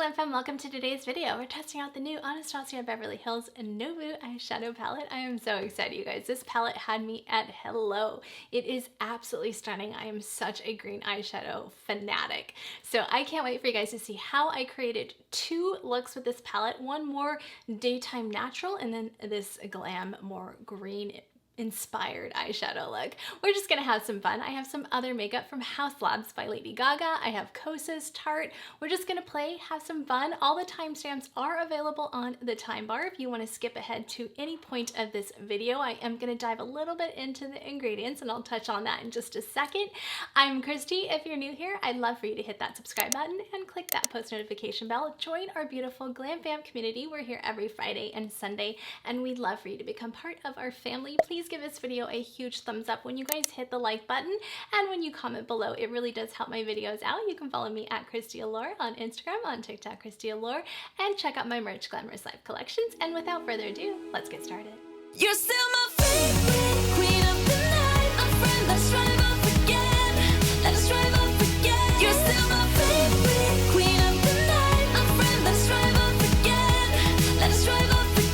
Glamfam, welcome to today's video. We're testing out the new Anastasia Beverly Hills Nouveau eyeshadow palette. I am so excited, you guys. This palette had me at hello. It is absolutely stunning. I am such a green eyeshadow fanatic. So I can't wait for you guys to see how I created two looks with this palette. One more daytime natural and then this glam more green inspired eyeshadow look. We're just gonna have some fun. I have some other makeup from HAUS Labs by Lady Gaga. I have KOSAS, TARTE. We're just gonna play, have some fun. All the timestamps are available on the time bar if you wanna skip ahead to any point of this video. I am gonna dive a little bit into the ingredients and I'll touch on that in just a second. I'm Kristi. If you're new here, I'd love for you to hit that subscribe button and click that post notification bell. Join our beautiful Glamfam community. We're here every Friday and Sunday and we'd love for you to become part of our family. Please give this video a huge thumbs up when you guys hit the like button and when you comment below. It really does help my videos out. You can follow me at Kristi Allure on Instagram, on TikTok, Kristi Allure, and check out my merch Glamorous Life collections. And without further ado, let's get started. You're still my favorite queen of the night, my friend. Let's drive off again. Let's drive off again. You're still my favorite queen of the night, my friend. Let's drive off again. Let's drive off again.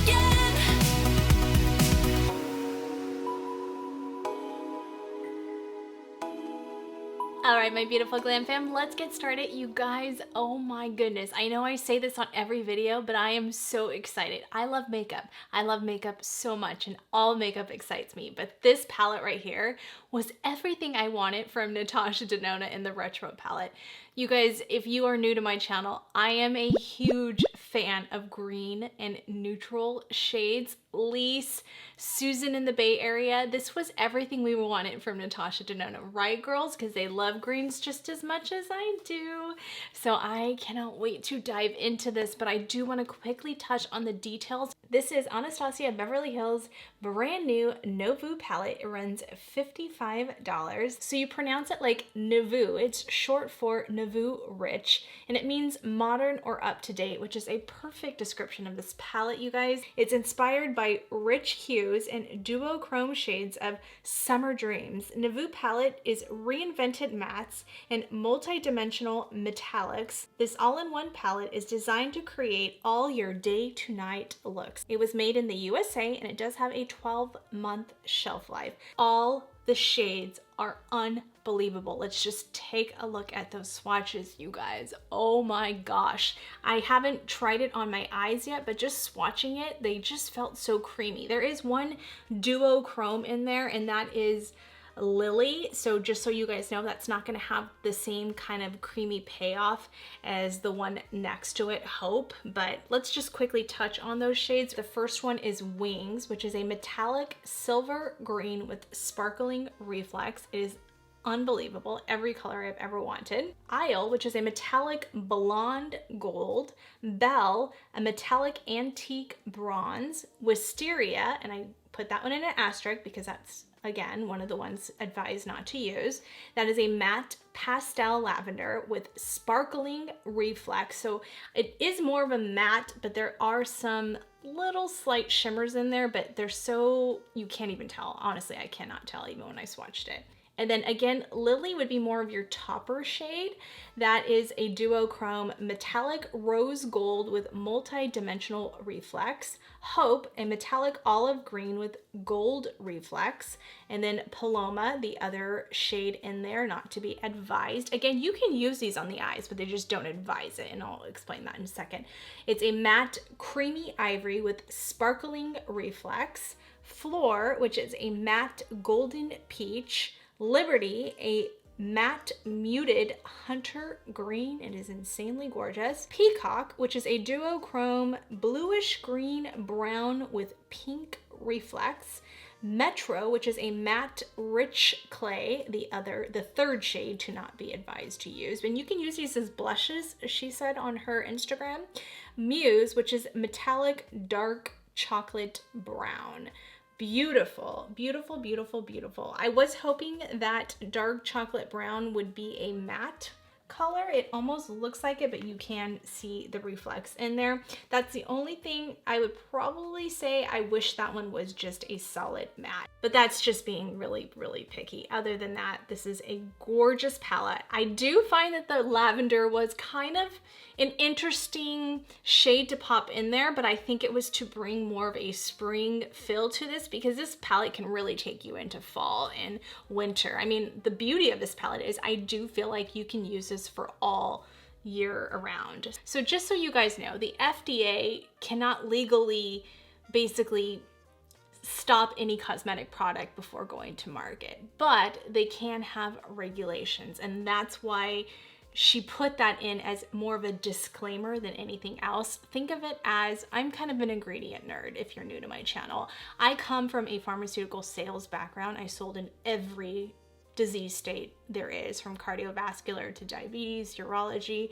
All right, my beautiful Glam fam, let's get started. You guys, oh my goodness. I know I say this on every video, but I am so excited. I love makeup. I love makeup so much and all makeup excites me. But this palette right here was everything I wanted from Natasha Denona in the Retro palette. You guys, if you are new to my channel, I am a huge fan of green and neutral shades. Lise, Susan in the Bay Area, this was everything we wanted from Natasha Denona, right girls? Because they love greens just as much as I do. So I cannot wait to dive into this, but I do want to quickly touch on the details. This is Anastasia Beverly Hills brand new Nouveau palette. It runs $55. So you pronounce it like Nouveau. It's short for Nouveau Rich, and it means modern or up to date, which is a perfect description of this palette, you guys. It's inspired by rich hues and duochrome shades of summer dreams. Nouveau palette is reinvented mattes and multi-dimensional metallics. This all-in-one palette is designed to create all your day to night looks. It was made in the USA and it does have a 12-month shelf life. All the shades are unbelievable. Let's just take a look at those swatches, you guys. Oh my gosh. I haven't tried it on my eyes yet, but just swatching it, they just felt so creamy. There is one duochrome in there and that is Lily. So just so you guys know, that's not going to have the same kind of creamy payoff as the one next to it, Hope. But let's just quickly touch on those shades. The first one is Wings, which is a metallic silver green with sparkling reflex. It is unbelievable, every color I've ever wanted. Isle, which is a metallic blonde gold. Belle, a metallic antique bronze. Wisteria, and I put that one in an asterisk because that's again one of the ones advised not to use. That is a matte pastel lavender with sparkling reflex. So it is more of a matte, but there are some little slight shimmers in there, but they're so, you can't even tell. Honestly, I cannot tell even when I swatched it. And then again, Lily would be more of your topper shade. That is a duochrome metallic rose gold with multi-dimensional reflex. Hope, a metallic olive green with gold reflex. And then Paloma, the other shade in there, not to be advised. Again, you can use these on the eyes, but they just don't advise it, and I'll explain that in a second. It's a matte creamy ivory with sparkling reflex. Floor, which is a matte golden peach. Liberty, a matte muted hunter green. It is insanely gorgeous. Peacock, which is a duochrome bluish green brown with pink reflex. Metro, which is a matte rich clay, the third shade to not be advised to use. And you can use these as blushes, she said on her Instagram. Muse, which is metallic dark chocolate brown. Beautiful, beautiful, beautiful, beautiful. I was hoping that dark chocolate brown would be a matte, color. It almost looks like it, but you can see the reflex in there. That's the only thing I would probably say. I wish that one was just a solid matte, but that's just being really, really picky. Other than that, this is a gorgeous palette. I do find that the lavender was kind of an interesting shade to pop in there, but I think it was to bring more of a spring feel to this, because this palette can really take you into fall and winter. I mean, the beauty of this palette is I do feel like you can use this for all year around. So just so you guys know, the FDA cannot legally basically stop any cosmetic product before going to market, but they can have regulations, and that's why she put that in as more of a disclaimer than anything else. Think of it as, I'm kind of an ingredient nerd if you're new to my channel. I come from a pharmaceutical sales background. I sold in every disease state there is, from cardiovascular to diabetes, urology,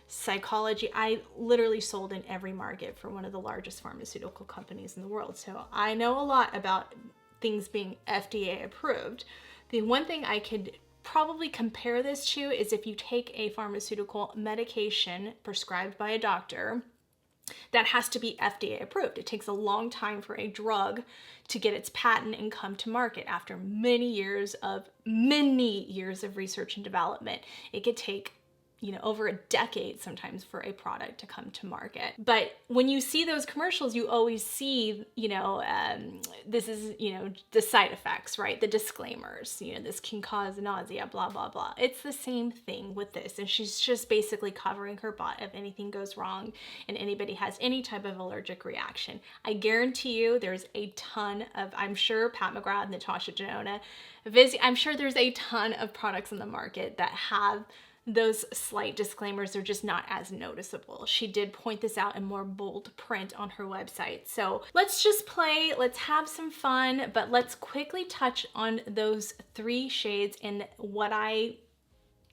psychology. I literally sold in every market for one of the largest pharmaceutical companies in the world. So I know a lot about things being FDA approved. The one thing I could probably compare this to is if you take a pharmaceutical medication prescribed by a doctor that has to be FDA approved. It takes a long time for a drug to get its patent and come to market after many years of research and development. It could take, you know, over a decade sometimes for a product to come to market. But when you see those commercials, you always see, you know, this is, you know, the side effects, right? The disclaimers, you know, this can cause nausea, blah, blah, blah. It's the same thing with this. And she's just basically covering her butt if anything goes wrong and anybody has any type of allergic reaction. I guarantee you there's a ton of, I'm sure Pat McGrath, Natasha Denona, I'm sure there's a ton of products in the market that have those slight disclaimers. Are just not as noticeable. She did point this out in more bold print on her website. So let's just play, let's have some fun, but let's quickly touch on those 3 shades and what I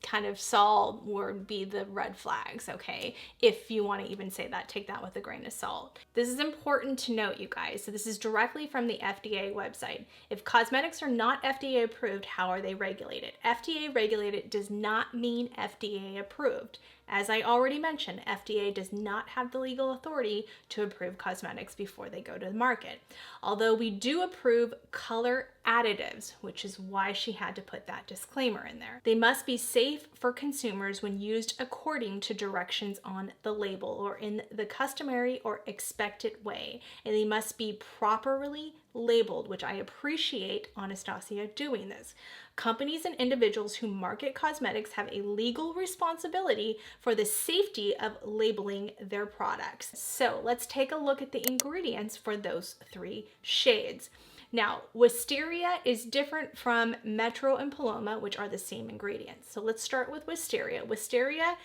kind of saw would be the red flags, okay? If you want to even say that, take that with a grain of salt. This is important to note, you guys. So this is directly from the FDA website. If cosmetics are not FDA approved, how are they regulated? FDA regulated does not mean FDA approved. As I already mentioned, FDA does not have the legal authority to approve cosmetics before they go to the market. Although we do approve color additives, which is why she had to put that disclaimer in there. They must be safe for consumers when used according to directions on the label or in the customary or expected way, and they must be properly labeled, which I appreciate Anastasia doing this. Companies and individuals who market cosmetics have a legal responsibility for the safety of labeling their products. So let's take a look at the ingredients for those 3 shades. Now, Wisteria is different from Metro and Paloma, which are the same ingredients. So let's start with Wisteria. Wisteria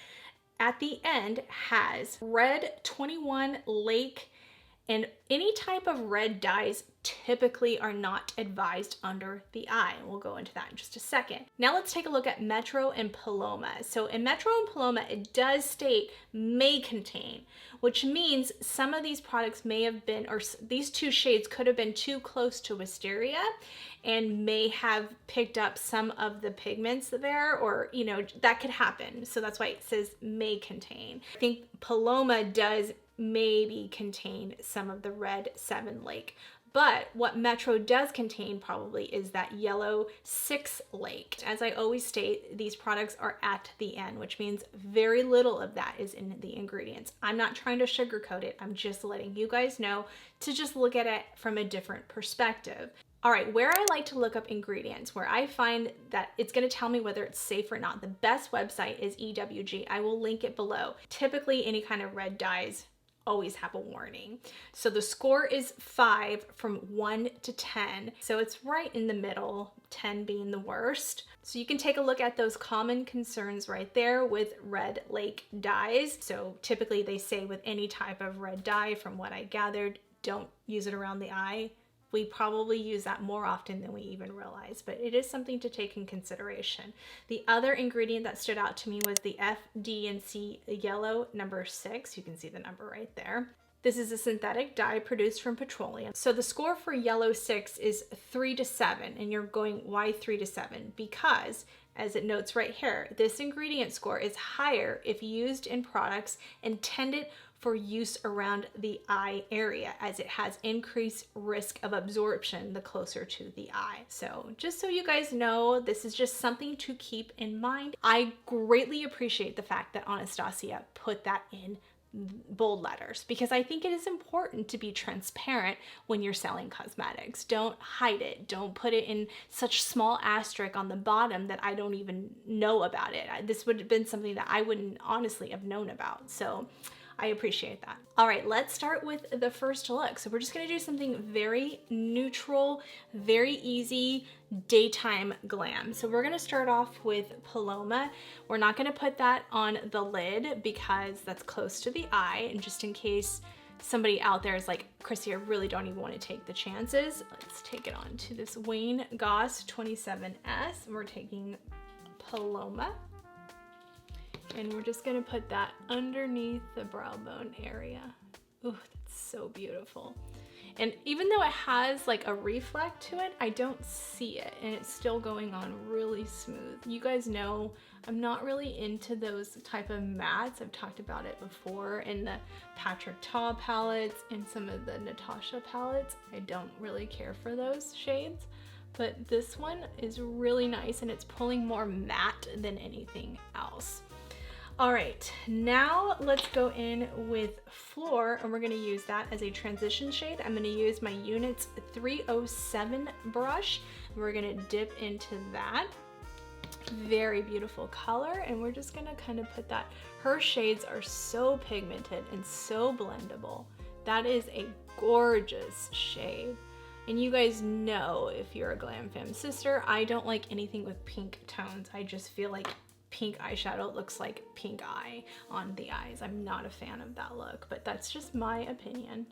at the end has Red 21 Lake, and any type of red dyes typically are not advised under the eye. We'll go into that in just a second. Now let's take a look at Metro and Paloma. So in Metro and Paloma, it does state may contain, which means some of these products may have been, or these 2 shades could have been too close to Wisteria and may have picked up some of the pigments there, or, you know, that could happen. So that's why it says may contain. I think Paloma does maybe contain some of the red 7 Lake. But what Metro does contain probably is that yellow 6 Lake. As I always state, these products are at the end, which means very little of that is in the ingredients. I'm not trying to sugarcoat it. I'm just letting you guys know to just look at it from a different perspective. All right, where I like to look up ingredients, where I find that it's going to tell me whether it's safe or not, the best website is EWG. I will link it below. Typically, any kind of red dyes always have a warning. So the score is 5 from 1 to 10. So it's right in the middle, 10 being the worst. So you can take a look at those common concerns right there with red lake dyes. So typically they say with any type of red dye, from what I gathered, don't use it around the eye. We probably use that more often than we even realize, but it is something to take in consideration. The other ingredient that stood out to me was the F, D, and C yellow number 6. You can see the number right there. This is a synthetic dye produced from petroleum. So the score for yellow 6 is 3 to 7, and you're going, why 3 to 7? Because, as it notes right here, this ingredient score is higher if used in products intended for use around the eye area, as it has increased risk of absorption the closer to the eye. So just so you guys know, this is just something to keep in mind. I greatly appreciate the fact that Anastasia put that in bold letters, because I think it is important to be transparent when you're selling cosmetics. Don't hide it. Don't put it in such small asterisk on the bottom that I don't even know about it. This would have been something that I wouldn't honestly have known about. So I appreciate that. All right, let's start with the first look. So we're just gonna do something very neutral, very easy, daytime glam. So we're gonna start off with Paloma. We're not gonna put that on the lid because that's close to the eye, and just in case somebody out there is like, Kristi, I really don't even wanna take the chances. Let's take it on to this Wayne Goss 27S. We're taking Paloma. And we're just gonna put that underneath the brow bone area. Ooh, that's so beautiful. And even though it has like a reflect to it, I don't see it, and it's still going on really smooth. You guys know I'm not really into those type of mattes. I've talked about it before in the Patrick Ta palettes and some of the Natasha palettes. I don't really care for those shades, but this one is really nice, and it's pulling more matte than anything else. All right, now let's go in with Floor, and we're gonna use that as a transition shade. I'm gonna use my Units 307 brush. We're gonna dip into that. Very beautiful color, and we're just gonna kind of put that. Her shades are so pigmented and so blendable. That is a gorgeous shade. And you guys know, if you're a Glamfam sister, I don't like anything with pink tones. I just feel like pink eyeshadow looks like pink eye on the eyes. I'm not a fan of that look, but that's just my opinion.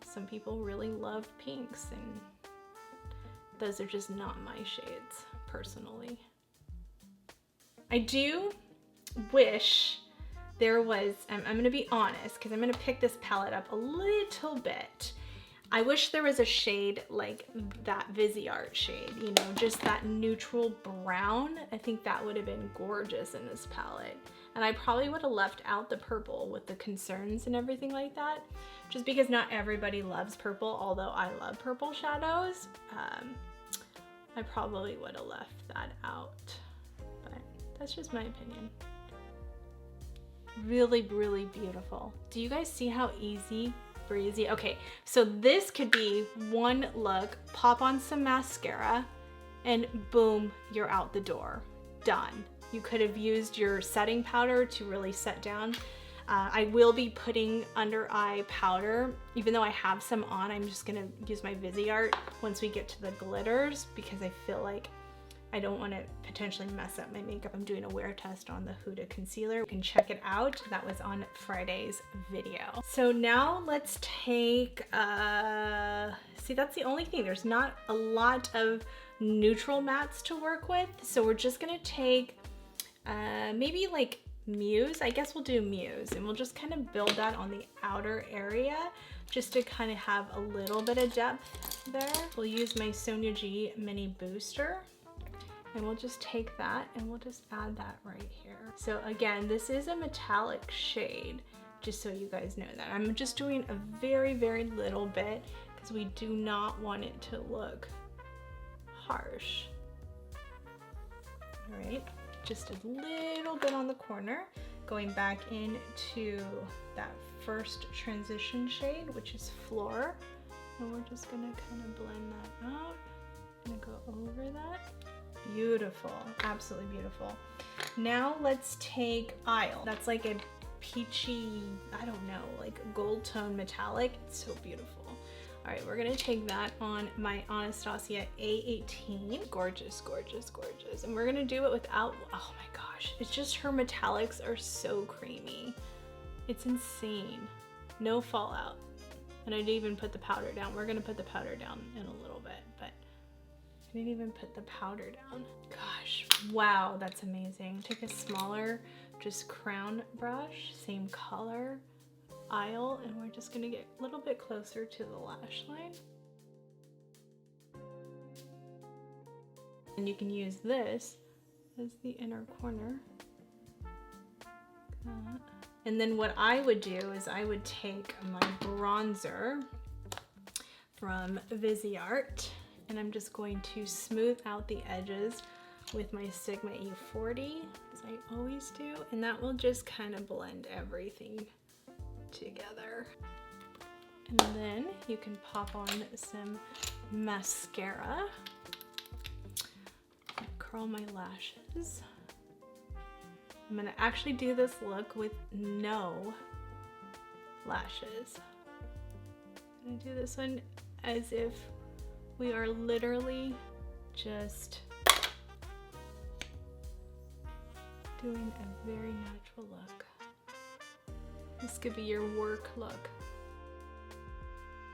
Some people really love pinks, and those are just not my shades, personally. I do wish there was, I'm gonna be honest, because I'm gonna pick this palette up a little bit. I wish there was a shade like that Viseart shade, you know, just that neutral brown. I think that would have been gorgeous in this palette. And I probably would have left out the purple with the concerns and everything like that, just because not everybody loves purple, although I love purple shadows. I probably would have left that out, but that's just my opinion. Really, really beautiful. Do you guys see how easy breezy? Okay, so this could be one look, pop on some mascara, and boom, you're out the door. Done. You could have used your setting powder to really set down. I will be putting under eye powder. Even though I have some on, I'm just gonna use my Viseart once we get to the glitters, because I feel like I don't want to potentially mess up my makeup. I'm doing a wear test on the Huda concealer. You can check it out. That was on Friday's video. So now let's take, see, that's the only thing. There's not a lot of neutral mattes to work with. So we're just gonna take maybe like Muse. I guess we'll do Muse, and we'll just kind of build that on the outer area just to kind of have a little bit of depth there. We'll use my Sonia G Mini Booster. And we'll just take that and we'll just add that right here. So again, this is a metallic shade, just so you guys know that. I'm just doing a very, very little bit because we do not want it to look harsh. All right, just a little bit on the corner, going back into that first transition shade, which is Floor. And we're just gonna kind of blend that out. I'm gonna go over that. Beautiful, absolutely beautiful. Now let's take Isle. That's like a peachy, I don't know, like gold tone metallic. It's so beautiful. All right, we're gonna take that on my Anastasia A18. Gorgeous, gorgeous, gorgeous. And we're gonna do it without, oh my gosh, it's just her metallics are so creamy. It's insane. No fallout. And I didn't even put the powder down. We're gonna put the powder down in a little bit, but I didn't even put the powder down. Gosh, wow, that's amazing. Take a smaller, just crown brush, same color. aisle, and we're just gonna get a little bit closer to the lash line. And you can use this as the inner corner. And then what I would do is I would take my bronzer from Viseart, and I'm just going to smooth out the edges with my Sigma E40, as I always do, and that will just kind of blend everything together. And then you can pop on some mascara. Curl my lashes. I'm gonna actually do this look with no lashes. I'm gonna do this one as if we are literally just doing a very natural look. This could be your work look.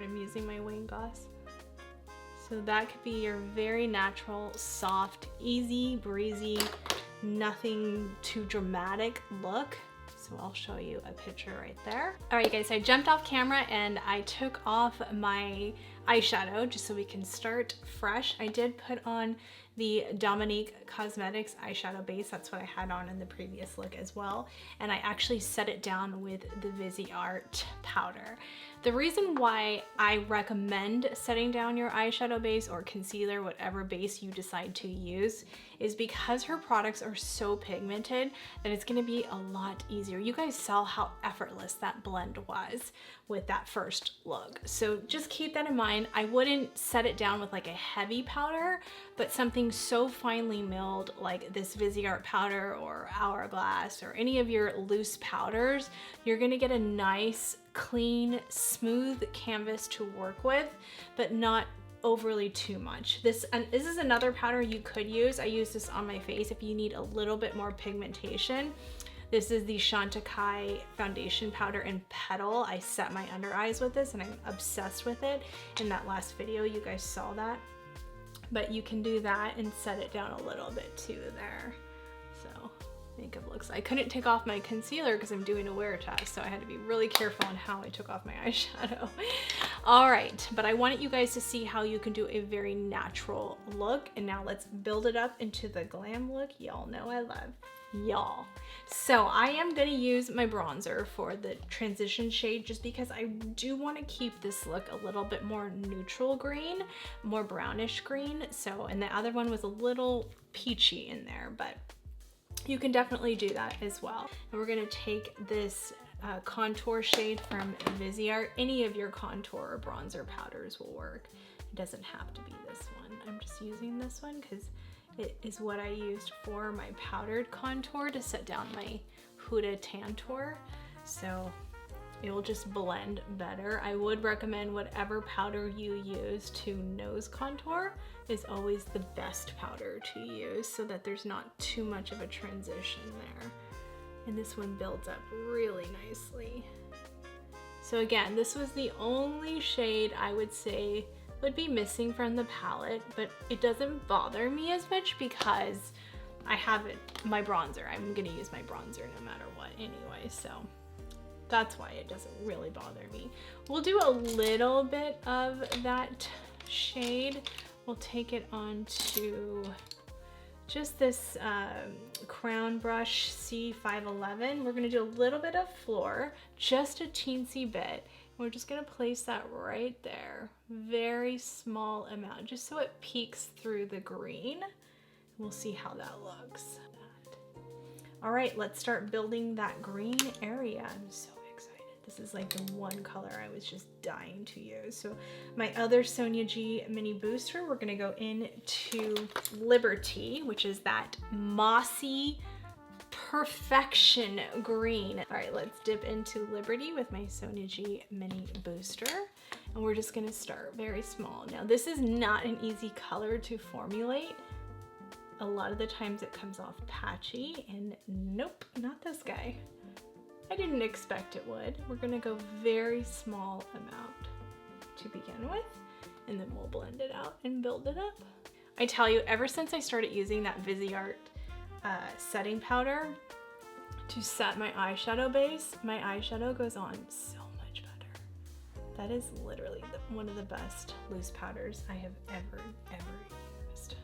I'm using my Wayne Goss. So that could be your very natural, soft, easy, breezy, nothing too dramatic look. So I'll show you a picture right there. All right, guys, so I jumped off camera and I took off my eyeshadow just so we can start fresh. I did put on the Dominique Cosmetics eyeshadow base. That's what I had on in the previous look as well. And I actually set it down with the Viseart powder. The reason why I recommend setting down your eyeshadow base or concealer, whatever base you decide to use, is because her products are so pigmented that it's gonna be a lot easier. You guys saw how effortless that blend was with that first look. So just keep that in mind. I wouldn't set it down with like a heavy powder, but something so finely milled like this Viseart powder or Hourglass or any of your loose powders, you're gonna get a nice, clean, smooth canvas to work with, but not overly too much. This is another powder you could use. I use this on my face if you need a little bit more pigmentation. This is the Chantecaille foundation powder in Petal. I set my under eyes with this and I'm obsessed with it. In that last video, you guys saw that. But you can do that and set it down a little bit too there. So makeup looks. I couldn't take off my concealer because I'm doing a wear test, so I had to be really careful on how I took off my eyeshadow. All right, but I wanted you guys to see how you can do a very natural look, and now let's build it up into the glam look y'all know I love. Y'all. So I am gonna use my bronzer for the transition shade just because I do want to keep this look a little bit more neutral green, more brownish green. So, and the other one was a little peachy in there, but you can definitely do that as well. And we're gonna take this contour shade from Viseart. Any of your contour or bronzer powders will work. It doesn't have to be this one. I'm just using this one because it is what I used for my powdered contour to set down my Huda Tantour. So it will just blend better. I would recommend whatever powder you use to nose contour is always the best powder to use so that there's not too much of a transition there. And this one builds up really nicely. So again, this was the only shade I would say would be missing from the palette, but it doesn't bother me as much because I have it, my bronzer. I'm gonna use my bronzer no matter what anyway, so that's why it doesn't really bother me. We'll do a little bit of that shade. We'll take it onto just this crown brush C511. We're gonna do a little bit of floor, just a teensy bit. We're just gonna place that right there. Very small amount, just so it peeks through the green. We'll see how that looks. All right, let's start building that green area. I'm so excited. This is like the one color I was just dying to use. So my other Sonia G mini booster, we're gonna go into Liberty, which is that mossy perfection green. All right, let's dip into Liberty with my Sonia G mini booster. And we're just gonna start very small. Now this is not an easy color to formulate. A lot of the times it comes off patchy, and nope, not this guy. I didn't expect it would. We're gonna go very small amount to begin with, and then we'll blend it out and build it up. I tell you, ever since I started using that Viseart setting powder to set my eyeshadow base, my eyeshadow goes on so That is literally one of the best loose powders I have ever used.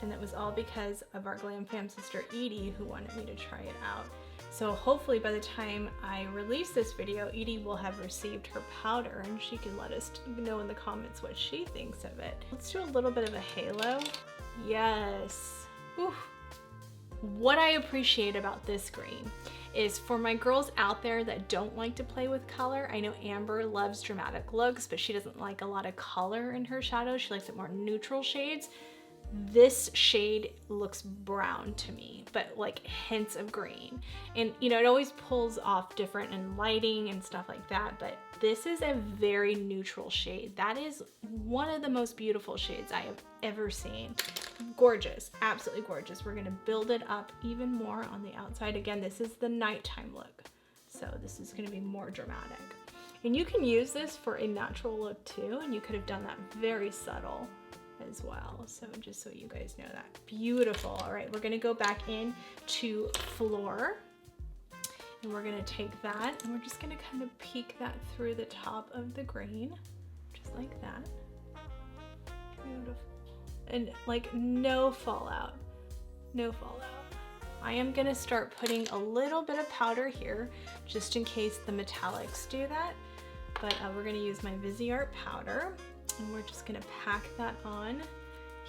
And that was all because of our Glamfam sister Edie, who wanted me to try it out. So hopefully by the time I release this video, Edie will have received her powder and she can let us know in the comments what she thinks of it. Let's do a little bit of a halo. Yes. Ooh. What I appreciate about this green is for my girls out there that don't like to play with color. I know Amber loves dramatic looks, but she doesn't like a lot of color in her shadows. She likes it more neutral shades. This shade looks brown to me, but like hints of green. And you know, it always pulls off different in lighting and stuff like that, but this is a very neutral shade. That is one of the most beautiful shades I have ever seen. Gorgeous, absolutely gorgeous. We're gonna build it up even more on the outside. Again, this is the nighttime look, so this is gonna be more dramatic. And you can use this for a natural look too, and you could have done that very subtle as well. So just so you guys know that. Beautiful. All right, we're gonna go back in to Floor, and we're gonna take that and we're just gonna kind of peek that through the top of the green, just like that. Beautiful. And like no fallout, no fallout. I am gonna start putting a little bit of powder here just in case the metallics do that, but we're gonna use my Viseart powder. And we're just gonna pack that on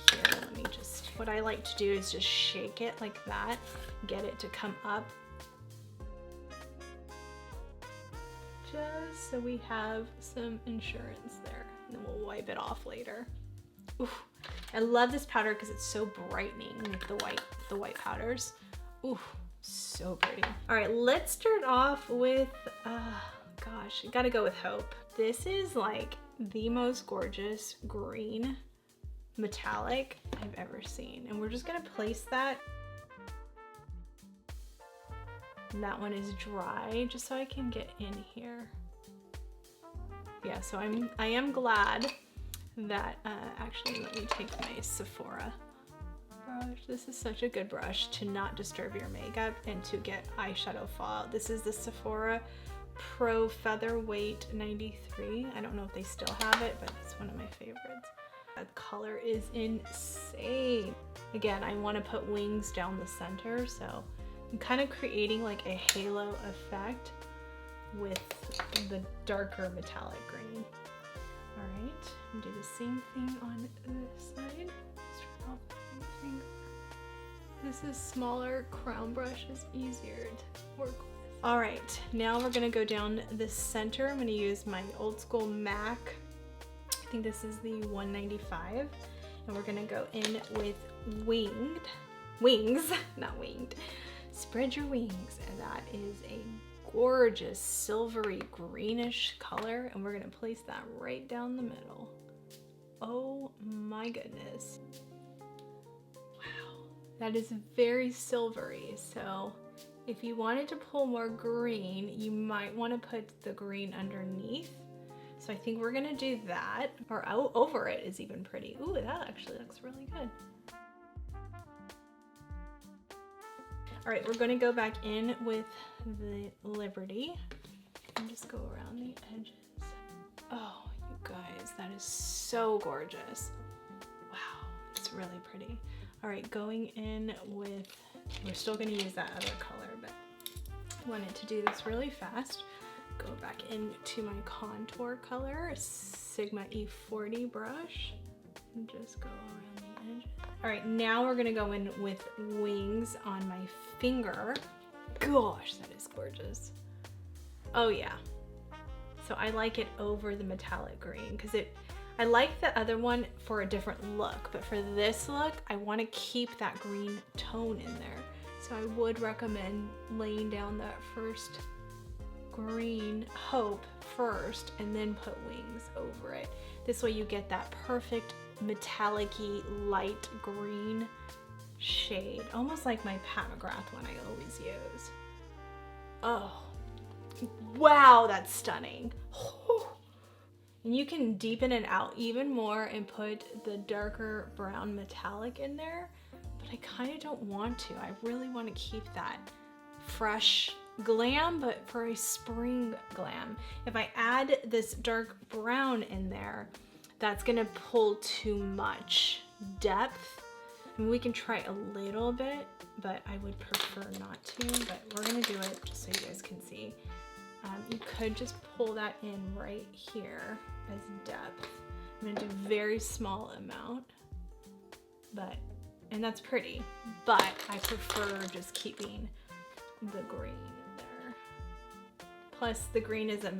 here. Let me just, what I like to do is just shake it like that, get it to come up. Just so we have some insurance there. And then we'll wipe it off later. Oof. I love this powder because it's so brightening with the white powders. Ooh, so pretty. All right, let's start off with, gosh, gotta go with Hope. This is like the most gorgeous green metallic I've ever seen. And we're just gonna place that. And that one is dry, just so I can get in here. Yeah, so I am glad that, actually let me take my Sephora brush. This is such a good brush to not disturb your makeup and to get eyeshadow fallout. This is the Sephora Pro Featherweight 93. I don't know if they still have it, but it's one of my favorites. That color is insane. Again, I want to put wings down the center, so I'm kind of creating like a halo effect with the darker metallic green. All right, and do the same thing on this side. This is smaller, crown brush is easier to work with. All right, now we're gonna go down the center. I'm gonna use my old school MAC. I think this is the 195. And we're gonna go in with wings, not winged. Spread your wings. And that is a gorgeous silvery greenish color. And we're gonna place that right down the middle. Oh my goodness. Wow, that is very silvery. So if you wanted to pull more green, you might want to put the green underneath. So I think we're gonna do that, or over it is even pretty. Ooh, that actually looks really good. All right, we're gonna go back in with the Liberty and just go around the edges. Oh, you guys, that is so gorgeous. Wow, it's really pretty. All right, going in with, we're still gonna use that other color, but I wanted to do this really fast. Go back into my contour color, Sigma E40 brush, and just go around the edge. All right, now we're gonna go in with wings on my finger. Gosh, that is gorgeous. Oh yeah. So I like it over the metallic green because I like the other one for a different look, but for this look, I want to keep that green tone in there. So I would recommend laying down that first green Hope first and then put wings over it. This way you get that perfect metallic-y light green shade, almost like my Pat McGrath one I always use. Oh, wow, that's stunning. And you can deepen it out even more and put the darker brown metallic in there, but I kind of don't want to. I really want to keep that fresh glam, but for a spring glam. If I add this dark brown in there, that's gonna pull too much depth. I mean, we can try a little bit, but I would prefer not to, but we're gonna do it just so you guys can see. You could just pull that in right here as depth. I'm gonna do very small amount, and that's pretty, but I prefer just keeping the green there. Plus the green is a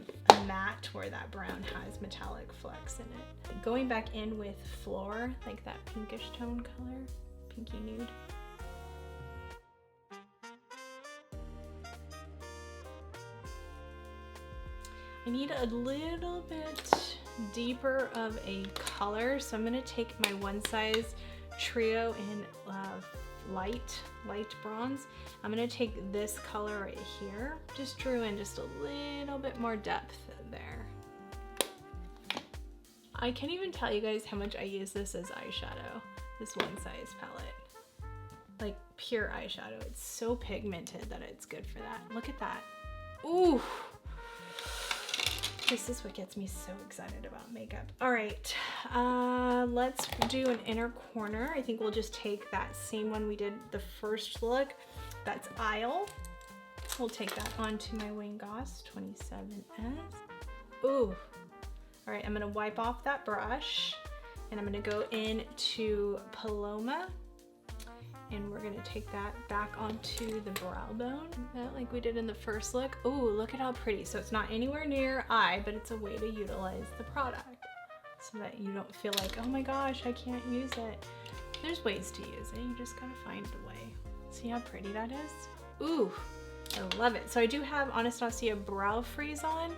matte where that brown has metallic flecks in it. Going back in with Floor, like that pinkish tone color, pinky nude. I need a little bit deeper of a color, so I'm gonna take my One Size Trio in light bronze. I'm gonna take this color right here. Just drew in just a little bit more depth there. I can't even tell you guys how much I use this as eyeshadow, this One Size palette. Like pure eyeshadow. It's so pigmented that it's good for that. Look at that. Ooh. This is what gets me so excited about makeup. All right, let's do an inner corner. I think we'll just take that same one we did the first look. That's Isle. We'll take that onto my Wayne Goss 27S. Ooh. All right, I'm gonna wipe off that brush and I'm gonna go into Paloma. And we're gonna take that back onto the brow bone, like we did in the first look. Oh, look at how pretty. So it's not anywhere near eye, but it's a way to utilize the product so that you don't feel like, oh my gosh, I can't use it. There's ways to use it. You just gotta find a way. See how pretty that is? Ooh, I love it. So I do have Anastasia Brow Freeze on,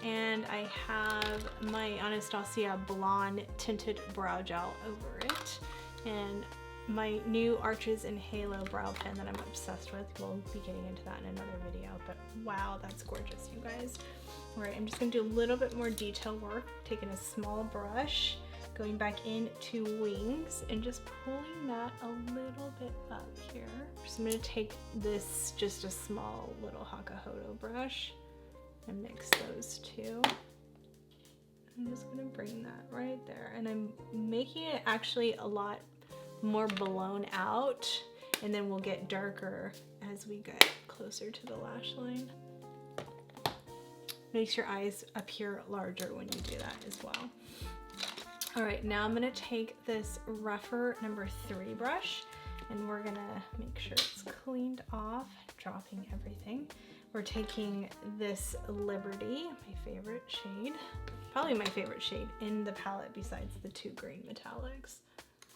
and I have my Anastasia Blonde Tinted Brow Gel over it. And my new Arches and Halo brow pen that I'm obsessed with. We'll be getting into that in another video, but wow, that's gorgeous, you guys. All right, I'm just gonna do a little bit more detail work, taking a small brush, going back into wings, and just pulling that a little bit up here. So I'm gonna take this, just a small little Hakuhodo brush, and mix those two. I'm just gonna bring that right there, and I'm making it actually a lot more blown out, and then we'll get darker as we get closer to the lash line. Makes your eyes appear larger when you do that as well. All right, now I'm gonna take this rougher number 3 brush, and we're gonna make sure it's cleaned off, dropping everything. We're taking this Liberty, my favorite shade, probably my favorite shade in the palette besides the 2 green metallics.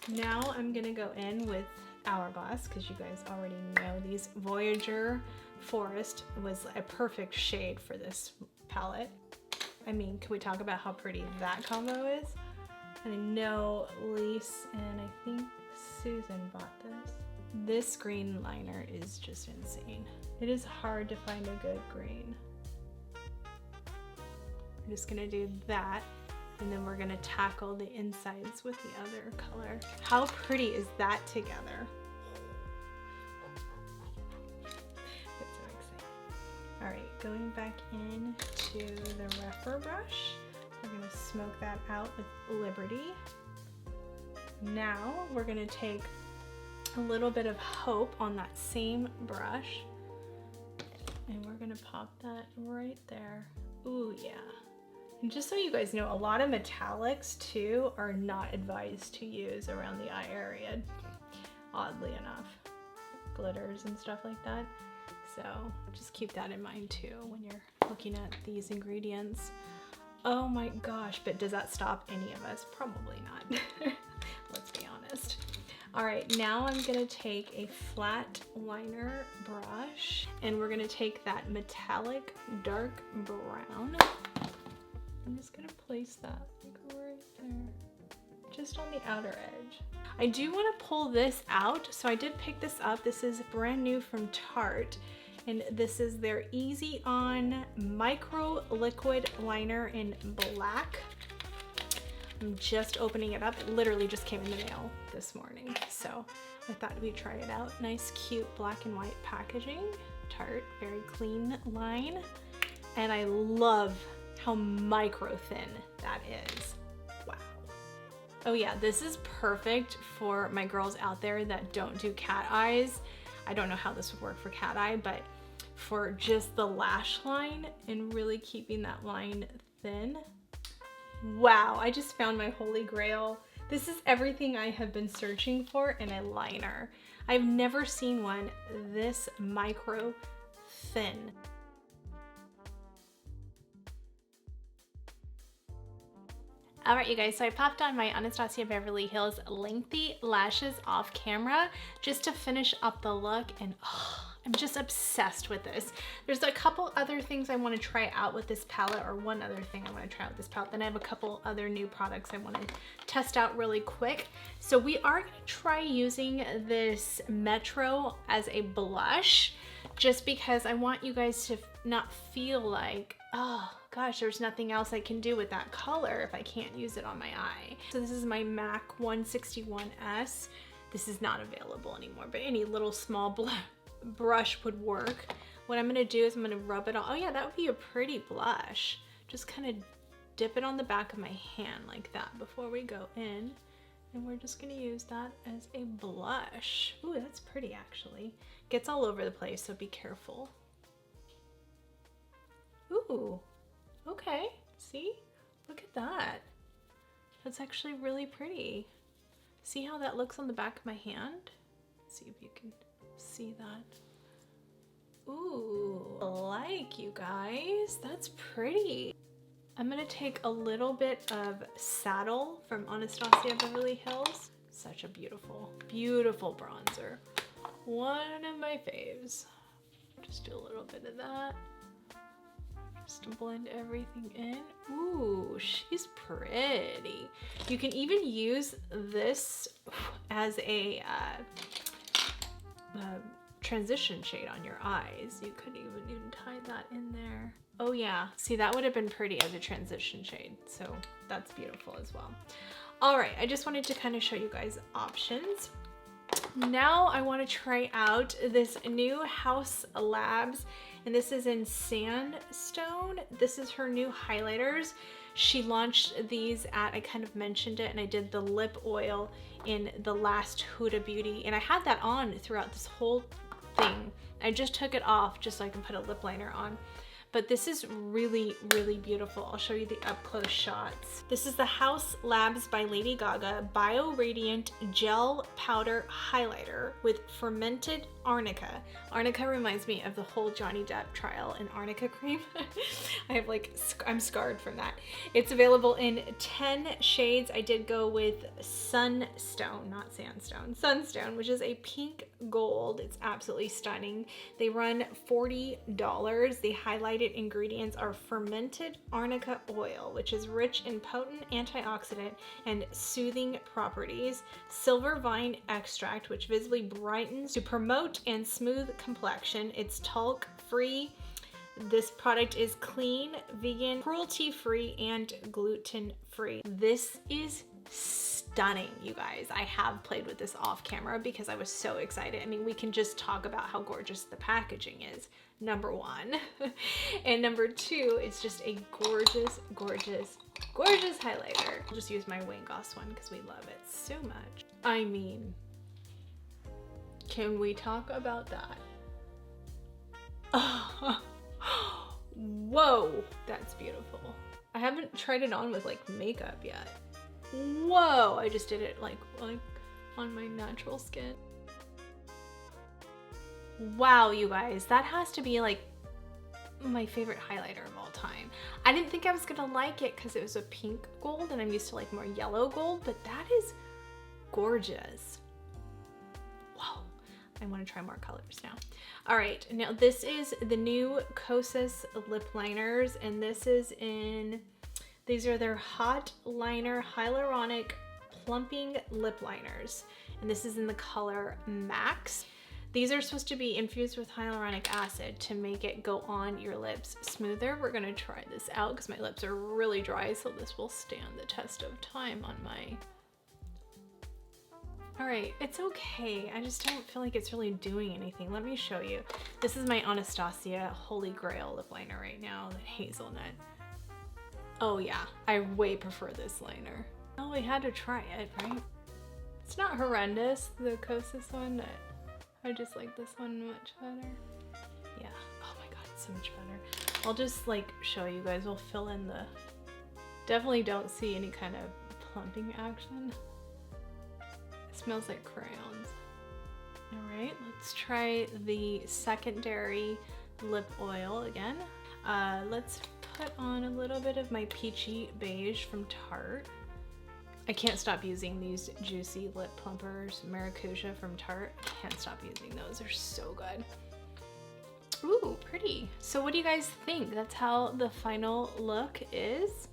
Now I'm gonna go in with Hourglass, because you guys already know these Voyager Forest was a perfect shade for this palette. I mean, can we talk about how pretty that combo is? And I know Lise and I think Susan bought this. This green liner is just insane. It is hard to find a good green. I'm just gonna do that. And then we're gonna tackle the insides with the other color. How pretty is that together? That's so exciting. All right, going back into the rougher brush, we're gonna smoke that out with Liberty. Now we're gonna take a little bit of Hope on that same brush, and we're gonna pop that right there. Ooh, yeah. And just so you guys know, a lot of metallics too are not advised to use around the eye area, oddly enough. Glitters and stuff like that. So just keep that in mind too when you're looking at these ingredients. Oh my gosh, but does that stop any of us? Probably not. Let's be honest. All right, now I'm gonna take a flat liner brush, and we're gonna take that metallic dark brown. I'm just gonna place that like right there, just on the outer edge. I do want to pull this out, so I did pick this up. This is brand new from Tarte, and this is their Easy On Micro Liquid Liner in black. I'm just opening it up. It literally just came in the mail this morning, so I thought we'd try it out. Nice, cute black and white packaging. Tarte, very clean line. And I love how micro thin that is. Wow. Oh yeah, this is perfect for my girls out there that don't do cat eyes. I don't know how this would work for cat eye, but for just the lash line and really keeping that line thin. Wow, I just found my holy grail. This is everything I have been searching for in a liner. I've never seen one this micro thin. All right, you guys, so I popped on my Anastasia Beverly Hills lengthy lashes off camera just to finish up the look, and oh, I'm just obsessed with this. There's a couple other things I want to try out with this palette, or one other thing I want to try out with this palette. Then I have a couple other new products I want to test out really quick. So we are going to try using this Metro as a blush, just because I want you guys to not feel like, oh gosh, there's nothing else I can do with that color if I can't use it on my eye. So this is my MAC 161S. This is not available anymore, but any little small brush would work. What I'm gonna do is I'm gonna rub it on. Oh yeah, that would be a pretty blush. Just kind of dip it on the back of my hand like that before we go in. And we're just gonna use that as a blush. Ooh, that's pretty actually. Gets all over the place, so be careful. Ooh, okay, see? Look at that. That's actually really pretty. See how that looks on the back of my hand? Let's see if you can see that. Ooh, I like, you guys. That's pretty. I'm gonna take a little bit of Saddle from Anastasia Beverly Hills. Such a beautiful, beautiful bronzer. One of my faves. Just do a little bit of that. Just to blend everything in. Ooh, she's pretty. You can even use this as a transition shade on your eyes. You could even tie that in there. Oh yeah, see, that would have been pretty as a transition shade, so that's beautiful as well. All right, I just wanted to kind of show you guys options. Now I want to try out this new HAUS Labs, and this is in Sandstone. This is her new highlighters. She launched these at, I kind of mentioned it, and I did the lip oil in the last Huda Beauty, and I had that on throughout this whole thing. I just took it off just so I can put a lip liner on. But this is really, really beautiful. I'll show you the up close shots. This is the HAUS Labs by Lady Gaga Bio Radiant Gel Powder Highlighter with fermented arnica. Arnica reminds me of the whole Johnny Depp trial in arnica cream. I'm scarred from that. It's available in 10 shades. I did go with Sunstone, not Sandstone. Sunstone, which is a pink gold. It's absolutely stunning. They run $40. The highlighted ingredients are fermented arnica oil, which is rich in potent antioxidant and soothing properties, silver vine extract, which visibly brightens to promote and smooth complexion. It's talc free. This product is clean, vegan, cruelty free, and gluten free. This is stunning, you guys. I have played with this off camera because I was so excited. I mean, we can just talk about how gorgeous the packaging is, number one. And number two, it's just a gorgeous, gorgeous, gorgeous highlighter. I'll just use my Wayne Goss one because we love it so much. I mean, can we talk about that? Oh, whoa, that's beautiful. I haven't tried it on with like makeup yet. Whoa, I just did it like on my natural skin. Wow, you guys, that has to be like my favorite highlighter of all time. I didn't think I was gonna like it because it was a pink gold and I'm used to like more yellow gold, but that is gorgeous. Wow, I want to try more colors now. All right, now this is the new KOSAS lip liners, and this is in, these are their HOTLINER Hyaluronic Plumping Lip Liners, and this is in the color Max. These are supposed to be infused with hyaluronic acid to make it go on your lips smoother. We're gonna try this out because my lips are really dry, so this will stand the test of time on my All right, it's okay. I just don't feel like it's really doing anything. Let me show you. This is my Anastasia Holy Grail lip liner right now, the Hazelnut. Oh yeah, I way prefer this liner. Oh, we had to try it, right? It's not horrendous, the KOSAS one. I just like this one much better. Yeah, oh my god, it's so much better. I'll just like show you guys, we'll fill in the... Definitely don't see any kind of plumping action. It smells like crayons. All right, let's try the secondary lip oil again. Let's put on a little bit of my Peachy Beige from Tarte. I can't stop using these juicy lip plumpers, Maracuja from Tarte. Can't stop using those, they're so good. Ooh, pretty. So what do you guys think? That's how the final look is.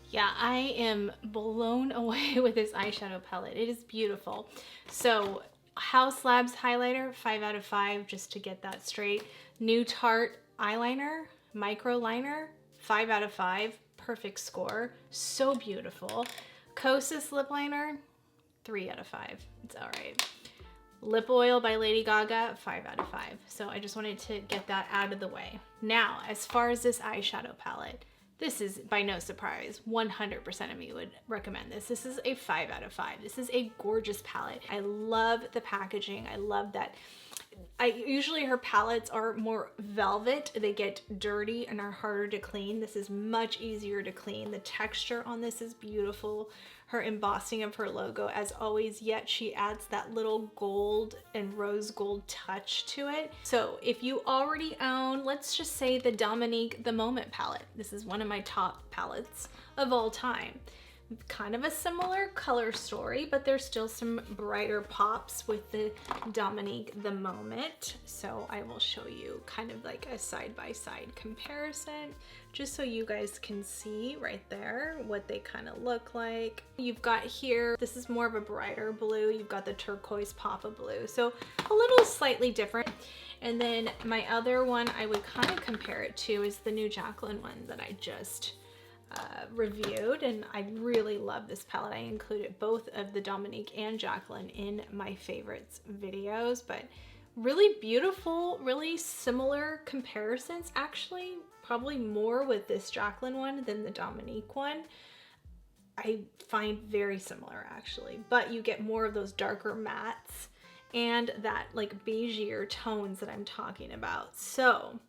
Yeah, I am blown away with this eyeshadow palette. It is beautiful. So HAUS Labs highlighter, 5 out of 5, just to get that straight. New Tarte eyeliner, micro liner, 5 out of 5, perfect score. So beautiful. KOSAS lip liner, 3 out of 5. It's all right. Lip oil by Lady Gaga, 5 out of 5. So I just wanted to get that out of the way. Now, as far as this eyeshadow palette, this is by no surprise, 100% of me would recommend this. This is a 5 out of 5. This is a gorgeous palette. I love the packaging. I love that. Usually her palettes are more velvet. They get dirty and are harder to clean. This is much easier to clean. The texture on this is beautiful. Her embossing of her logo as always, yet she adds that little gold and rose gold touch to it. So if you already own, let's just say the Dominique The Moment palette. This is one of my top palettes of all time. Kind of a similar color story, but there's still some brighter pops with the Dominique The Moment. So I will show you kind of like a side-by-side comparison, just so you guys can see right there what they kind of look like. You've got here, this is more of a brighter blue. You've got the turquoise pop of blue, so a little slightly different. And then my other one I would kind of compare it to is the new Jaclyn one that I just reviewed, and I really love this palette. I included both of the Dominique and Jaclyn in my favorites videos, but really beautiful, really similar comparisons. Actually, probably more with this Jaclyn one than the Dominique one. I find very similar actually, but you get more of those darker mattes and that like beigeier tones that I'm talking about. So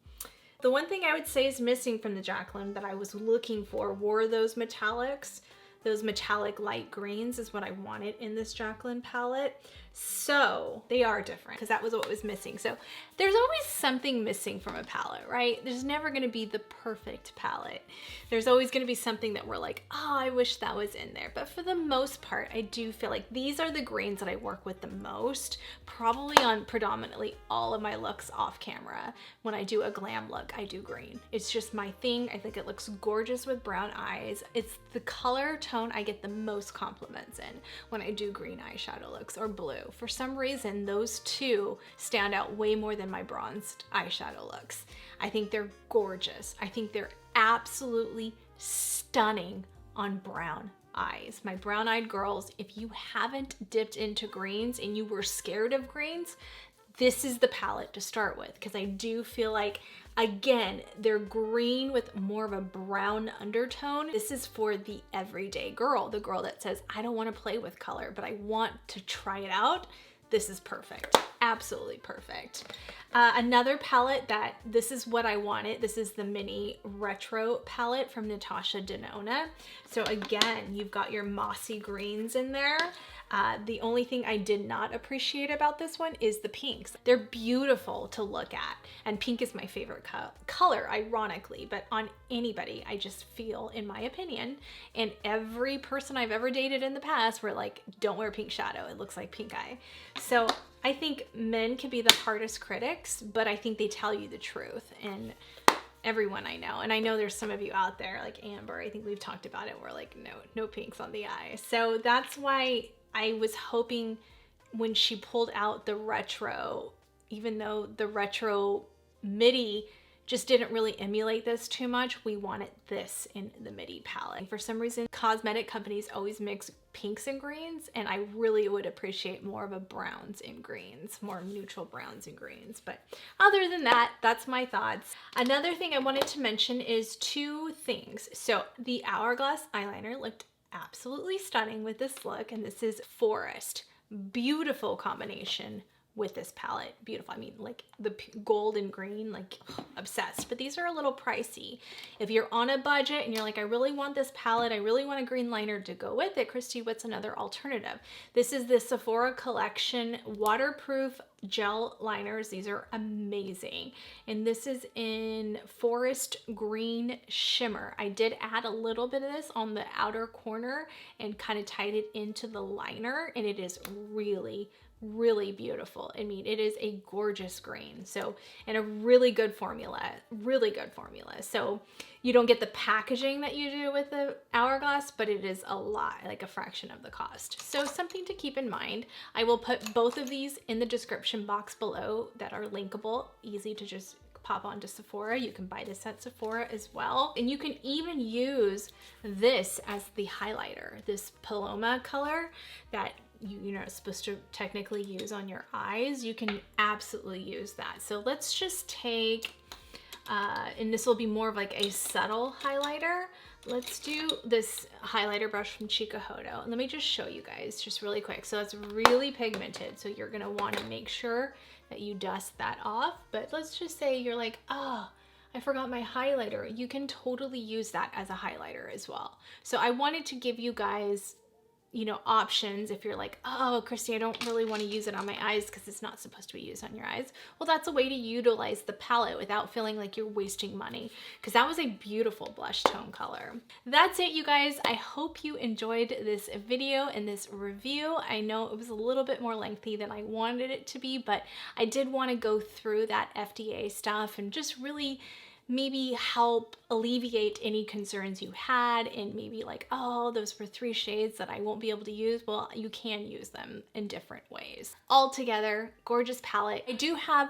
the one thing I would say is missing from the Jaclyn that I was looking for were those metallics. Those metallic light greens is what I wanted in this Jaclyn palette. So they are different because that was what was missing. So there's always something missing from a palette, right? There's never gonna be the perfect palette. There's always gonna be something that we're like, oh, I wish that was in there. But for the most part, I do feel like these are the greens that I work with the most, probably on predominantly all of my looks off camera. When I do a glam look, I do green. It's just my thing. I think it looks gorgeous with brown eyes. It's the color tone I get the most compliments in when I do green eyeshadow looks or blue. For some reason, those two stand out way more than my bronzed eyeshadow looks. I think they're gorgeous. I think they're absolutely stunning on brown eyes. My brown-eyed girls, if you haven't dipped into greens and you were scared of greens, this is the palette to start with, because I do feel like, again, they're green with more of a brown undertone. This is for the everyday girl, the girl that says, I don't want to play with color, but I want to try it out. This is perfect, absolutely perfect. Another palette that this is what I wanted. This is the mini retro palette from Natasha Denona. So again, you've got your mossy greens in there. The only thing I did not appreciate about this one is the pinks. They're beautiful to look at, and pink is my favorite color, ironically, but on anybody, I just feel, in my opinion, and every person I've ever dated in the past were like, don't wear pink shadow, it looks like pink eye. So I think men can be the hardest critics, but I think they tell you the truth, and everyone I know, and I know there's some of you out there like Amber, I think we've talked about it, we're like, no pinks on the eye. So that's why I was hoping when she pulled out the retro, even though the retro midi just didn't really emulate this too much. We wanted this in the midi palette. For some reason, cosmetic companies always mix pinks and greens, and I really would appreciate more of a browns and greens, more neutral browns and greens. But other than that, that's my thoughts. Another thing I wanted to mention is two things. So the Hourglass eyeliner looked absolutely stunning with this look, and this is Forest. Beautiful combination with this palette. Beautiful. I mean, like the gold and green, like obsessed. But these are a little pricey. If you're on a budget and you're like, I really want this palette, I really want a green liner to go with it, Kristi, what's another alternative? This is the Sephora Collection waterproof gel liners. These are amazing. And this is in Forest Green Shimmer. I did add a little bit of this on the outer corner and kind of tied it into the liner, and it is really beautiful. I mean, it is a gorgeous green. So, and a really good formula, So you don't get the packaging that you do with the Hourglass, but it is a lot, like a fraction of the cost. So something to keep in mind. I will put both of these in the description box below that are linkable, easy to just pop onto Sephora. You can buy this at Sephora as well. And you can even use this as the highlighter, this Paloma color that you're not supposed to technically use on your eyes. You can absolutely use that. So let's just take, and this will be more of like a subtle highlighter. Let's do this highlighter brush from Chikuhodo. And let me just show you guys just really quick. So it's really pigmented. So you're gonna wanna make sure that you dust that off. But let's just say you're like, oh, I forgot my highlighter. You can totally use that as a highlighter as well. So I wanted to give you guys, you know, options if you're like, oh, Kristi, I don't really want to use it on my eyes because it's not supposed to be used on your eyes. Well, that's a way to utilize the palette without feeling like you're wasting money, because that was a beautiful blush tone color. That's it, you guys. I hope you enjoyed this video and this review. I know it was a little bit more lengthy than I wanted it to be, but I did want to go through that FDA stuff and just really maybe help alleviate any concerns you had, and maybe like, oh, those were 3 shades that I won't be able to use. Well, you can use them in different ways. Altogether, gorgeous palette. I do have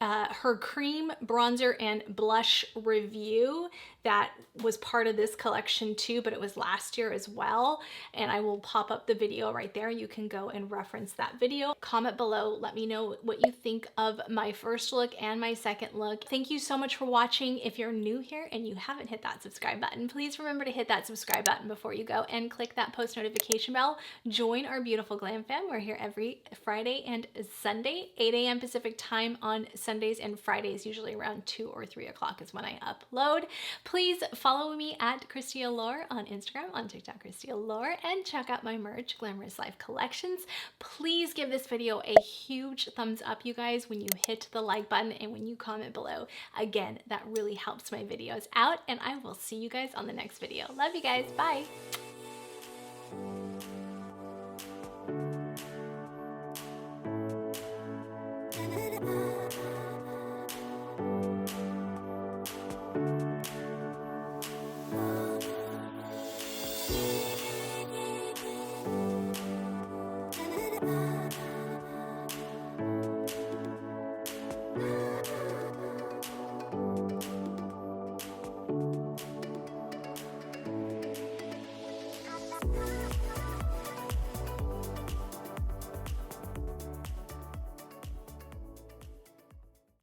her cream bronzer and blush review that was part of this collection too, but it was last year as well. And I will pop up the video right there. You can go and reference that video. Comment below, let me know what you think of my first look and my second look. Thank you so much for watching. If you're new here and you haven't hit that subscribe button, please remember to hit that subscribe button before you go and click that post notification bell. Join our beautiful Glam Fam. We're here every Friday and Sunday, 8 a.m. Pacific time on Sundays and Fridays, usually around 2 or 3 o'clock is when I upload. Please follow me at Kristi Allure on Instagram, on TikTok, Kristi Allure, and check out my merch, Glamorous Life Collections. Please give this video a huge thumbs up, you guys, when you hit the like button and when you comment below. Again, that really helps my videos out, and I will see you guys on the next video. Love you guys. Bye.